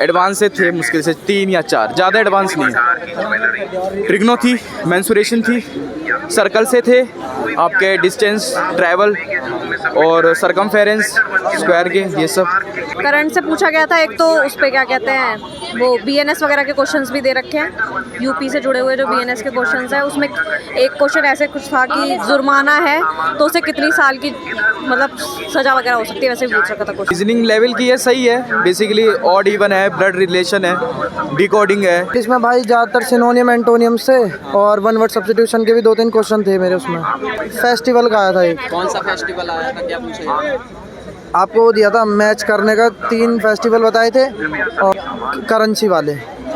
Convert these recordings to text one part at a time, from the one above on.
Advance से थे मुश्किल से 3 या 4, ज़्यादा एडवांस नहीं। ट्रिग्नो थी, मेंसुरेशन थी, सर्कल से थे आपके डिस्टेंस, ट्रैवल और सरकमफेरेंस, स्क्वायर के, ये सब। करंट से पूछा गया था एक, तो उस पे क्या कहते हैं वो बीएनएस वगैरह के क्वेश्चंस भी दे रखे हैं, यूपी से जुड़े हुए जो बीएनएस के क्वेश्चंस हैं उसमें एक क्वेश्चन ऐसे कुछ था कि जुर्माना है तो उसे कितनी साल की मतलब सज़ा वगैरह हो सकती है, वैसे भी पूछ रखा था क्वेश्चन। रीजनिंग लेवल की ये सही है, बेसिकली ऑड इवन है, ब्लड रिलेशन है, डिकोडिंग है। इसमें भाई ज़्यादातर सिनोनियम एंटोनियम से और वन वर्ड सब्स्टिट्यूशन के भी 2-3 क्वेश्चन थे मेरे उसमें। फेस्टिवल का आया था एक। कौन सा फेस्टिवल आया था, क्या पूछा? आपको वो दिया था मैच करने का, 3 फेस्टिवल बताए थे और करेंसी वाले।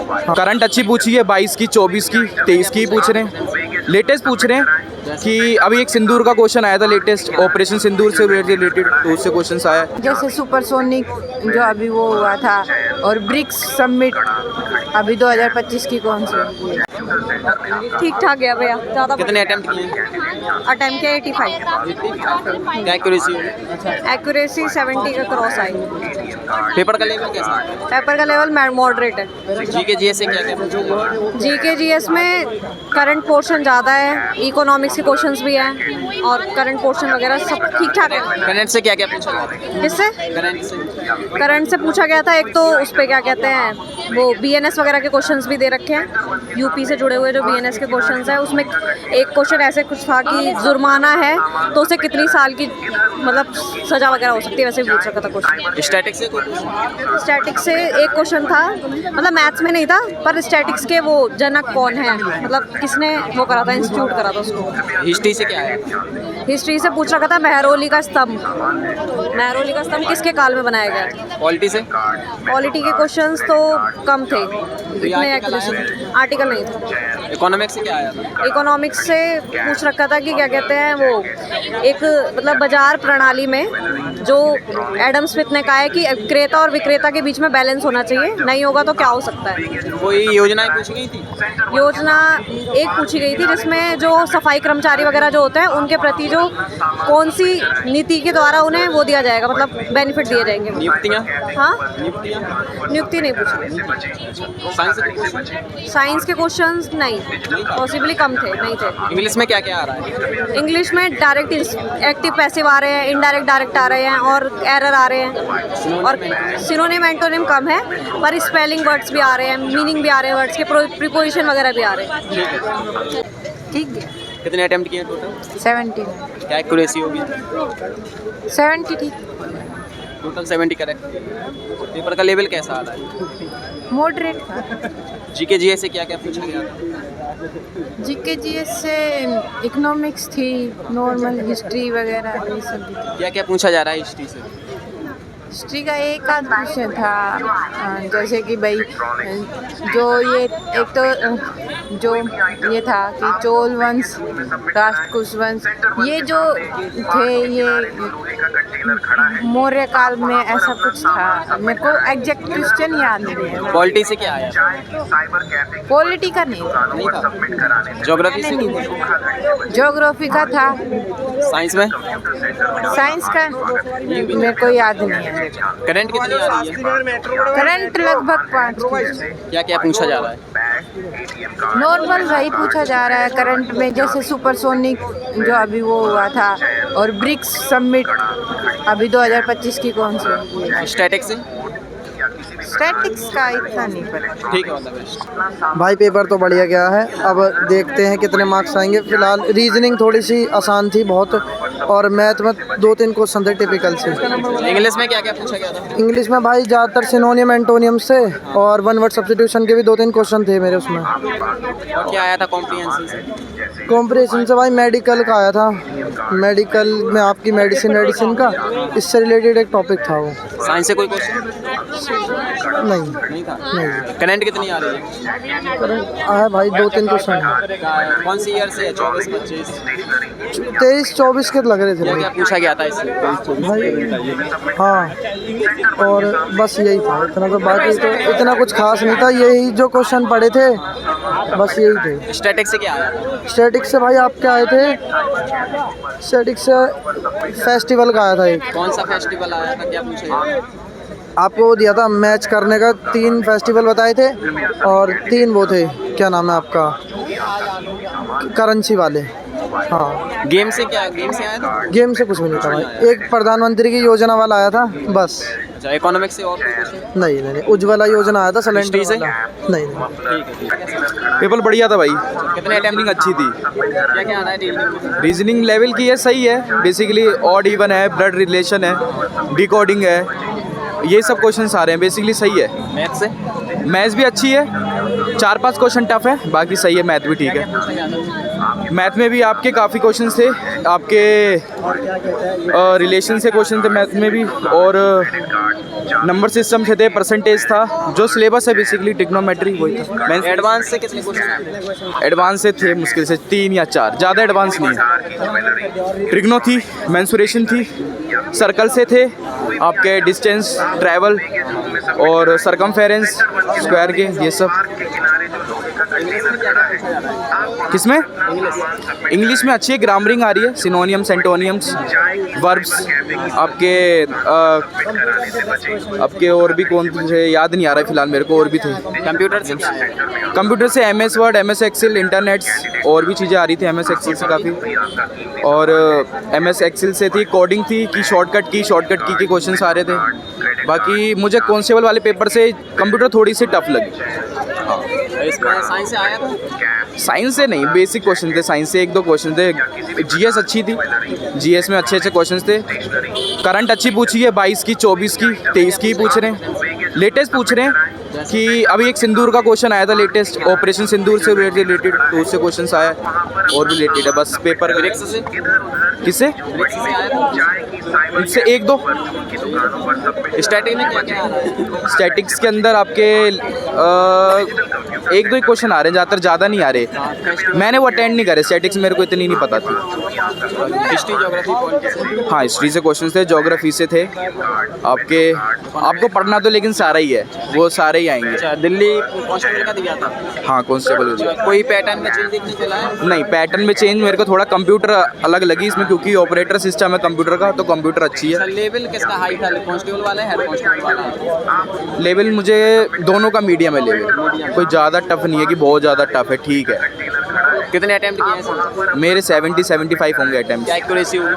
करंट अच्छी पूछी है, 22 की, 24 की, 23 की पूछ रहे हैं, लेटेस्ट पूछ रहे हैं कि अभी एक सिंदूर का क्वेश्चन आया था लेटेस्ट, ऑपरेशन सिंदूर से रिलेटेड, तो उससे क्वेश्चन आया। जैसे सुपरसोनिक जो अभी वो हुआ था और ब्रिक्स समिट अभी 2025 की कौन सी? ठीक ठाक गया भैया, ज़्यादा कितने अटेम्प्ट किए? अटेम्प्ट के 85, क्या एक्यूरेसी होगी? एक्यूरेसी 70 का क्रॉस आई। पेपर का लेवल कैसा है? पेपर का लेवल मॉडरेट है। जीके जीएस से क्या क्या पूछा? जीके जीएस में करंट पोर्शन ज़्यादा है, इकोनॉमिक्स के क्वेश्चंस भी हैं और करंट पोर्शन वगैरह सब ठीक ठाक है। करंट से क्या क्या पूछा गया? किससे? करंट से पूछा गया था एक, तो उस पे क्या कहते हैं वो बीएनएस वगैरह के क्वेश्चंस भी दे रखे हैं, यूपी से जुड़े हुए जो बीएनएस के क्वेश्चंस हैं उसमें एक क्वेश्चन ऐसे कुछ था कि जुर्माना है तो उसे कितनी साल की मतलब सज़ा वगैरह हो सकती है, वैसे भी पूछ रखा था क्वेश्चन। स्टैटिक्स से स्टैटिक्स से एक क्वेश्चन था, मतलब मैथ्स में नहीं था पर स्टैटिक्स के वो जनक कौन है, मतलब किसने वो करा था, इंस्टीट्यूट करा था उसको। हिस्ट्री से क्या है? हिस्ट्री से पूछ रखा था मेहरौली का स्तंभ, मेहरौली का स्तंभ किसके काल में बनाया गया। पॉलिटी से? पॉलिटी के क्वेश्चंस तो कम थे, इतने एक्यूरेसी आर्टिकल नहीं था। इकोनॉमिक्स से क्या आया था? इकोनॉमिक्स से पूछ रखा था कि क्या कहते हैं वो एक मतलब बाजार प्रणाली में जो एडम स्मिथ ने कहा है कि क्रेता और विक्रेता के बीच में बैलेंस होना चाहिए, नहीं होगा तो क्या हो सकता है। कोई योजनाएं पूछी गई थी? योजना एक पूछी गई थी जिसमें जो सफाई कर्मचारी वगैरह जो होते हैं उनके प्रति जो कौन सी नीति के द्वारा उन्हें वो दिया जाएगा, मतलब बेनिफिट दिए जाएंगे। नियुक्तियाँ? हाँ, नियुक्तियाँ? नियुक्ति नहीं पूछी। साइंस से? साइंस के क्वेश्चंस नहीं, पॉसिबली कम थे, नहीं थे। इंग्लिश में क्या क्या आ रहा है? इंग्लिश में डायरेक्ट एक्टिव पैसिव आ रहे हैं, इनडायरेक्ट डायरेक्ट आ रहे हैं और एरर आ रहे हैं, और सिनोनिम एंटोनिम कम है पर स्पेलिंग वर्ड्स भी आ रहे हैं, मीनिंग भी आ रहे हैं वर्ड्स के, प्रीपोजिशन वगैरह भी आ रहे हैं। ठीक है। कितने अटेम्प्ट किए टोटल? 70। क्या एक्यूरेसी होगी? 70 ठीक, टोटल 70 करेक्ट। पेपर का लेवल कैसा आ रहा है? मॉडरेट। जीके जीएस से क्या क्या पूछा गया था? जीके जीएस से इकोनॉमिक्स थी, नॉर्मल हिस्ट्री वगैरह ये सब भी थी। क्या क्या पूछा जा रहा है हिस्ट्री से? हिस्ट्री का एक आध क्वेश्चन था, जैसे कि भाई जो ये एक तो जो ये था कि चोल वंश, राष्ट्रकूट वंश, ये जो थे ये मौर्य काल में ऐसा कुछ था, मेरे को एग्जैक्ट क्वेश्चन याद नहीं है। पॉलिटी से क्या आया? पॉलिटी का नहीं था। नहीं था। ज्योग्राफी से? ज्योग्राफी का था। साइंस में? साइंस का मेरे को याद नहीं है। करंट कितनी आ रही है? करंट लगभग 5। क्या क्या पूछा जा रहा है? नॉर्मल वही पूछा जा रहा है करंट में, जैसे सुपरसोनिक जो अभी वो हुआ था और ब्रिक्स समिट अभी 2025 की कौन सी? स्टैटिक्स से? स्टैटिक्स का इतना नहीं पता। ठीक है, ऑल द बेस्ट। भाई पेपर तो बढ़िया गया है, अब देखते हैं कितने मार्क्स आएंगे। फिलहाल रीजनिंग थोड़ी सी आसान थी बहुत, और मैथ में 2-3 क्वेश्चन थे टिपिकल से। इंग्लिश में क्या क्या पूछा गया था? इंग्लिश में भाई ज़्यादातर सिनोनियम एंटोनियम से और वन वर्ड सब्स्टिट्यूशन के भी 2-3 क्वेश्चन थे मेरे उसमें। और क्या आया था कॉम्प्रिहेंशन से? कॉम्प्रिहेंशन से भाई मेडिकल का आया था, मेडिकल में आपकी मेडिसिन का, इससे रिलेटेड एक टॉपिक था वो। साइंस से कोई क्वेश्चन नहीं था? नहीं। करंट कितनी आ रही है? आया भाई 2-3 क्वेश्चन है। कौन सी ईयर से है? 24-25? 23-24 के लग रहे थे क्या भाई। क्या पूछा गया था इससे? भाई हाँ, और बस यही था, इतना तो बाकी तो इतना कुछ खास नहीं था, यही जो क्वेश्चन पढ़े थे बस यही थे। स्टैटिक्स से क्या आया? स्टैटिक्स से भाई आपके आए थे, स्टैटिक्स से फेस्टिवल का आया था एक। कौन सा फेस्टिवल आया था, क्या पूछा गया? आपको वो दिया था मैच करने का, 3 फेस्टिवल बताए थे और 3 वो थे, क्या नाम है आपका, करेंसी वाले। हाँ, गेम से क्या, गेम से आया था? गेम से कुछ भी नहीं था भाई, एक प्रधानमंत्री की योजना वाला आया था बस। अच्छा, इकोनॉमिक्स से और कोई क्वेश्चन? नहीं, उज्ज्वला योजना आया था सिलेंडर हिस्ट्री से? वाला। नहीं। ठीक है। पेपर बढ़िया था भाई, कितने अटेम्प्टिंग अच्छी थी। क्या क्या आता है रीजनिंग में? रीजनिंग लेवल की है, सही है। बेसिकली ऑड इवन है, ब्लड रिलेशन है, डिकोडिंग है, ये सब क्वेश्चन आ रहे हैं। बेसिकली सही है। मैथ से? मैथ्स भी अच्छी है, 4-5 क्वेश्चन टफ है, बाकी सही है। मैथ भी ठीक है। मैथ में भी आपके काफ़ी क्वेश्चन थे, आपके रिलेशन से क्वेश्चन थे मैथ में भी, और नंबर सिस्टम थे, परसेंटेज था, जो सिलेबस है बेसिकली ट्रिग्नोमेट्री वही था। मैं एडवांस से कितने क्वेश्चन आते हैं? एडवांस से थे मुश्किल से 3 या 4, ज़्यादा एडवांस नहीं। ट्रिग्नो थी, मेंसुरेशन थी, सर्कल से थे, आपके डिस्टेंस, ट्रैवल और सरकमफेरेंस, स्क्वायर के, ये सब। किसमें? इंग्लिश में अच्छी है, ग्रामरिंग आ रही है, सिनोनियम्स, एंटोनियम्स, वर्ब्स, आपके और भी कौन थे याद नहीं आ रहा है फिलहाल मेरे को, और भी थे। कंप्यूटर से MS Word, MS Excel, internets, और भी चीज़ें आ रही थी MS एक्सेल से काफ़ी, और MS एक्सेल से थी, कोडिंग थी, की शॉर्टकट की के क्वेश्चन आ रहे थे। बाकी मुझे कांस्टेबल वाले पेपर से कंप्यूटर थोड़ी सी टफ लगी। इसमें साइंस से आया था? साइंस से नहीं, बेसिक क्वेश्चन थे, साइंस से 1-2 क्वेश्चन थे। GS अच्छी थी, GS में अच्छे क्वेश्चन थे। करंट अच्छी पूछी है, 22 की, 24 की, 23 की पूछ रहे हैं। लेटेस्ट पूछ रहे हैं कि अभी एक सिंदूर का क्वेश्चन आया था लेटेस्ट, ऑपरेशन सिंदूर से रिलेटेड, तो उससे क्वेश्चन आया, और भी रिलेटेड है बस पेपर। से? किससे? से आया था? इससे 1-2। स्टैटिक में क्या क्या आ रहा है? स्टैटिक्स के अंदर आपके 1-2 ही क्वेश्चन आ रहे हैं, ज़्यादातर ज़्यादा नहीं आ रहे। मैंने वो अटेंड नहीं करे, स्टैटिक्स मेरे को इतनी नहीं पता थी। History, geography, politics? हाँ, हिस्ट्री से क्वेश्चन थे, ज्योग्राफी से थे। आपको पढ़ना तो लेकिन सारा ही है, वो सारे ही आएंगे। अच्छा, दिल्ली कांस्टेबल का दिया था? हाँ, कांस्टेबल। कोई पैटर्न में चेंज देखने को है? नहीं, पैटर्न में चेंज मेरे को थोड़ा कंप्यूटर अलग लगी इसमें, क्योंकि ऑपरेटर सिस्टम है कंप्यूटर का, तो कंप्यूटर अच्छी है। लेवल किसका हाई था? कांस्टेबल वाला है, हेड कांस्टेबल वाला है? लेवल मुझे दोनों का मीडियम है लेवल, कोई ज़्यादा टफ नहीं है कि बहुत ज़्यादा टफ है, ठीक है। कितने अटेम्प्ट किए हैं सर? मेरे 70-75 होंगे अटैम्प्ट। क्या एक्यूरेसी होगी?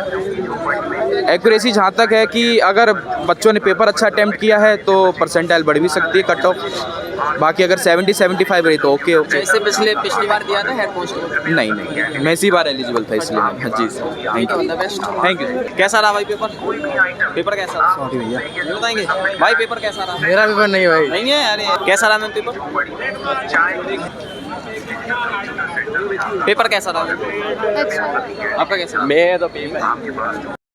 एक्यूरेसी जहाँ तक है कि अगर बच्चों ने पेपर अच्छा अटैम्प्ट किया है तो परसेंटाइल बढ़ भी सकती है, कट ऑफ। बाकी अगर 70-75 रही तो ओके। जैसे पिछली बार दिया था हेड कांस्टेबल? नहीं, मैं इसी बार एलिजिबल था इसलिए। हाँ जी, थैंक यू। Thank you. कैसा रहा भाई पेपर? पेपर कैसा रहा? सॉरी भैया, ये बताएंगे भाई पेपर कैसा रहा? मेरा पेपर नहीं भाई। नहीं है? अरे कैसा रहा मैम पेपर? पेपर कैसा रहा? अच्छा। आपका कैसा? मैं तो पेपर